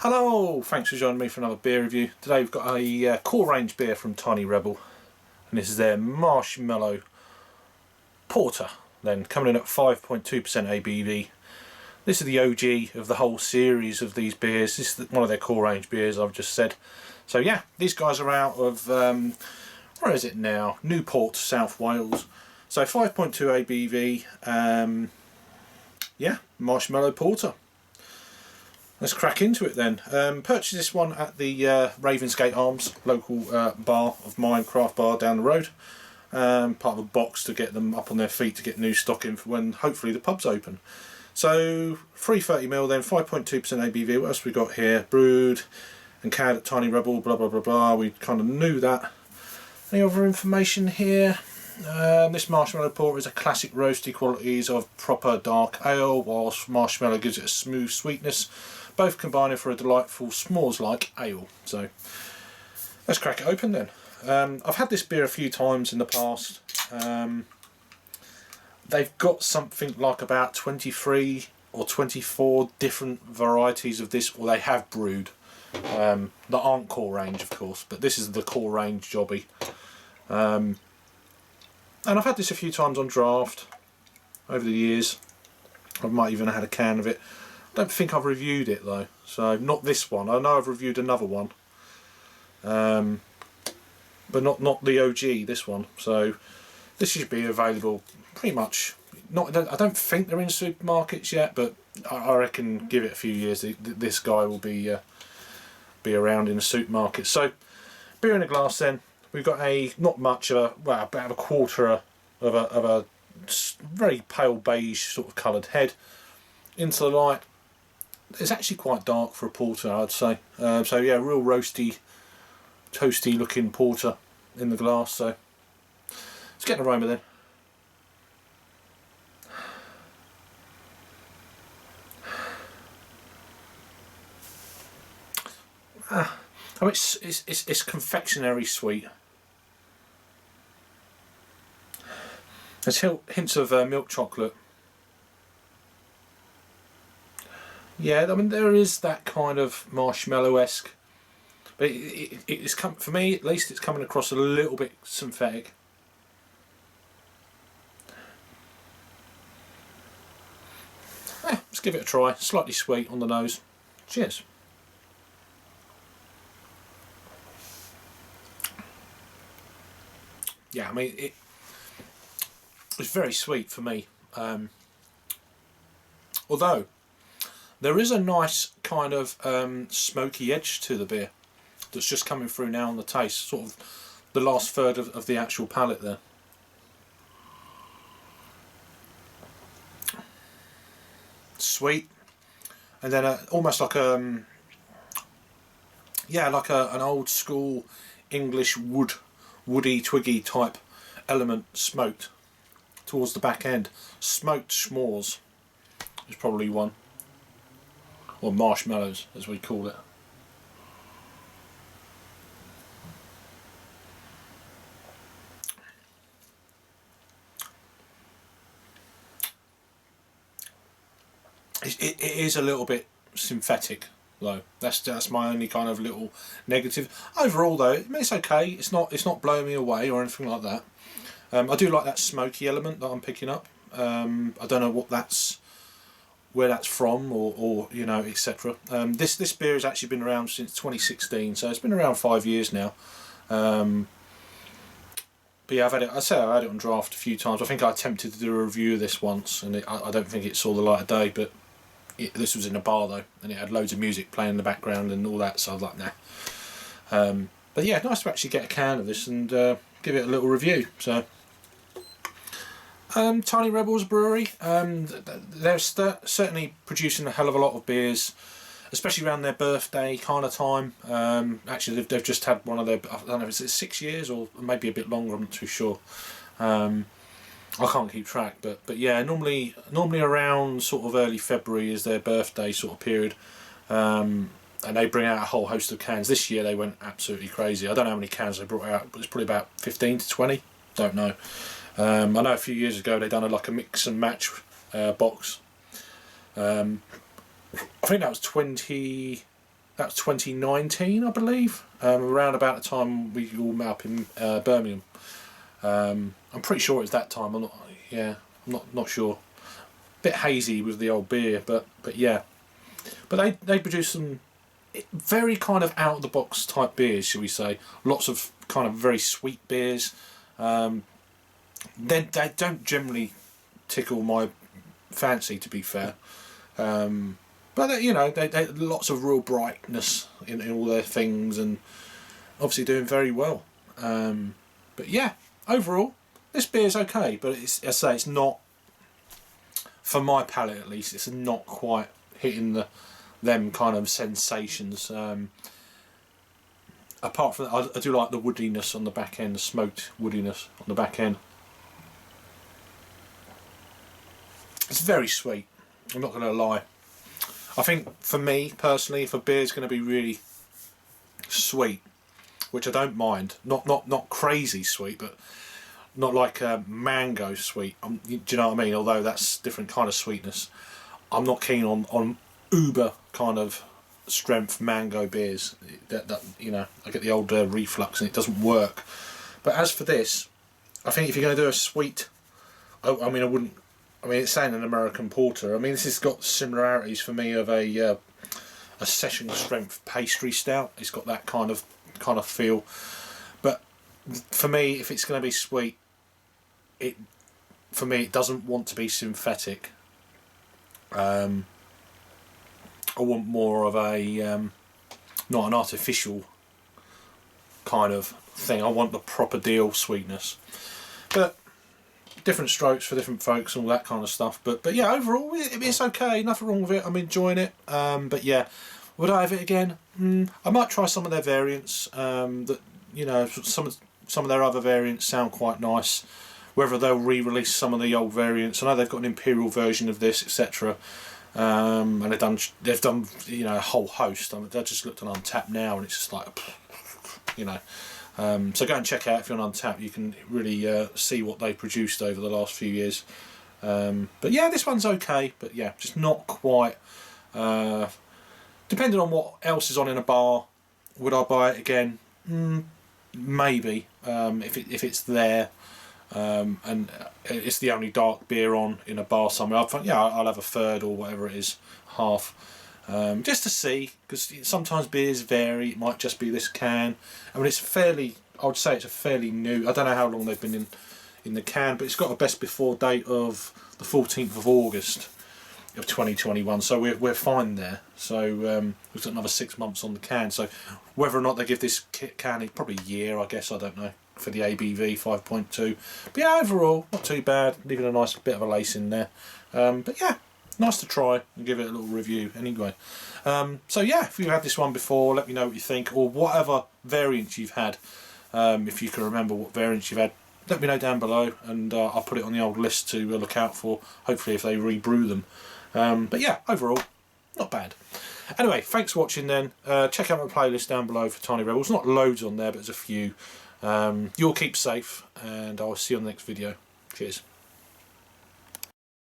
Hello, thanks for joining me for another beer review. Today we've got a core range beer from Tiny Rebel, and this is their Marshmallow Porter, then coming in at 5.2% ABV. This is the OG of the whole series of these beers. This is one of their core range beers, I've just said. So yeah, these guys are out of, where is it now? Newport, South Wales. So 5.2 ABV, yeah, Marshmallow Porter. Let's crack into it then. Purchased this one at the Ravensgate Arms, local bar of mine, craft bar down the road. Part of a box to get them up on their feet to get new stock in for when hopefully the pub's open. So 330ml then, 5.2% ABV. What else we got here? Brewed and canned at Tiny Rebel, blah blah blah blah. We kind of knew that. Any other information here? This Marshmallow Porter is a classic roasty qualities of proper dark ale, whilst Marshmallow gives it a smooth sweetness, both combining for a delightful s'mores-like ale. So let's crack it open then. I've had this beer a few times in the past. They've got something like about 23 or 24 different varieties of this, or they have brewed, that aren't core range of course, but this is the core range jobby. And I've had this a few times on draft over the years. I might even have had a can of it. I don't think I've reviewed it though, so not this one. I know I've reviewed another one, but not the OG, this one. So this should be available pretty much. I don't think they're in supermarkets yet, but I reckon give it a few years, this guy will be around in the supermarket. So beer in a glass then. We've got not much of a, well, about a quarter of a very pale beige sort of coloured head into the light. It's actually quite dark for a porter, I'd say. So yeah, real roasty, toasty looking porter in the glass. So let's get an aroma then. Oh, it's confectionery sweet. There's hints of milk chocolate. Yeah, I mean there is that kind of marshmallow-esque, but it's for me at least, it's coming across a little bit synthetic. Let's give it a try. Slightly sweet on the nose. Cheers. Yeah, I mean it's very sweet for me. Although there is a nice kind of smoky edge to the beer that's just coming through now on the taste, sort of the last third of the actual palate there. Sweet, and then almost like yeah, like an old school English woody twiggy type element, smoked towards the back end. Smoked s'mores is probably one, or marshmallows as we call it. It is a little bit synthetic though. That's my only kind of little negative. Overall though, I mean, it's okay. It's not blowing me away or anything like that. I do like that smoky element that I'm picking up. I don't know where that's from, or you know, etc. This beer has actually been around since 2016, so it's been around 5 years now. But yeah, I've had it on draft a few times. I think I attempted to do a review of this once, and I don't think it saw the light of day. But this was in a bar though, and it had loads of music playing in the background and all that, so I was like, nah. But yeah, nice to actually get a can of this and give it a little review. So Tiny Rebel's brewery, they're certainly producing a hell of a lot of beers, especially around their birthday kind of time. Actually they've just had one of their, I don't know, is it 6 years or maybe a bit longer, I'm not too sure. I can't keep track, but yeah, normally around sort of early February is their birthday sort of period, and they bring out a whole host of cans. This year they went absolutely crazy. I don't know how many cans they brought out, but it's probably about 15 to 20, don't know. I know a few years ago they done like a mix and match box. I think that was 20 That's 2019, I believe, around about the time we all met up in Birmingham. I'm pretty sure it's that time. I'm not sure. Bit hazy with the old beer, but yeah. But they produce some very kind of out of the box type beers, shall we say? Lots of kind of very sweet beers. They don't generally tickle my fancy, to be fair. But you know, they lots of real brightness in all their things, and obviously doing very well. But yeah, overall, this beer's okay. But as I say, it's not, for my palate at least, it's not quite hitting them kind of sensations. Apart from that, I do like the woodiness on the back end, the smoked woodiness on the back end. It's very sweet, I'm not going to lie. I think for me personally, if a beer is going to be really sweet, which I don't mind, not crazy sweet, but not like mango sweet. Do you know what I mean? Although that's different kind of sweetness. I'm not keen on uber kind of strength mango beers. That you know, I get the old reflux and it doesn't work. But as for this, I think if you're going to do a sweet, I mean, it's saying an American porter. I mean, this has got similarities for me of a session strength pastry stout. It's got that kind of feel. But for me, if it's going to be sweet, it doesn't want to be synthetic. I want more of a not an artificial kind of thing. I want the proper deal sweetness. But different strokes for different folks and all that kind of stuff. But yeah, overall it's okay. Nothing wrong with it. I'm enjoying it. But yeah, would I have it again? I might try some of their variants. That, you know, some of their other variants sound quite nice. Whether they'll re-release some of the old variants. I know they've got an imperial version of this, etc. And they've done you know, a whole host. I just looked on Untappd now, and it's just like, you know. So go and check out if you're on Untappd. You can really see what they produced over the last few years. But yeah, this one's okay. But yeah, just not quite. Depending on what else is on in a bar, would I buy it again? Maybe. If it's there. And it's the only dark beer on in a bar somewhere, I'll have a third or whatever it is, half, just to see, because sometimes beers vary. It might just be this can. I mean, I would say it's a fairly new, I don't know how long they've been in the can, but it's got a best before date of the 14th of August of 2021, so we're fine there. So we've got another 6 months on the can, so whether or not they give this can probably a year, I guess, I don't know, for the ABV 5.2. But yeah, overall not too bad, leaving a nice bit of a lace in there. But yeah, nice to try and give it a little review anyway. So yeah, if you've had this one before, let me know what you think, or whatever variants you've had. If you can remember what variants you've had, let me know down below, and I'll put it on the old list to look out for, hopefully if they rebrew them. But yeah, overall not bad. Anyway, thanks for watching then. Check out my playlist down below for Tiny Rebels. Not loads on there, but there's a few. You'll keep safe, and I'll see you on the next video. Cheers.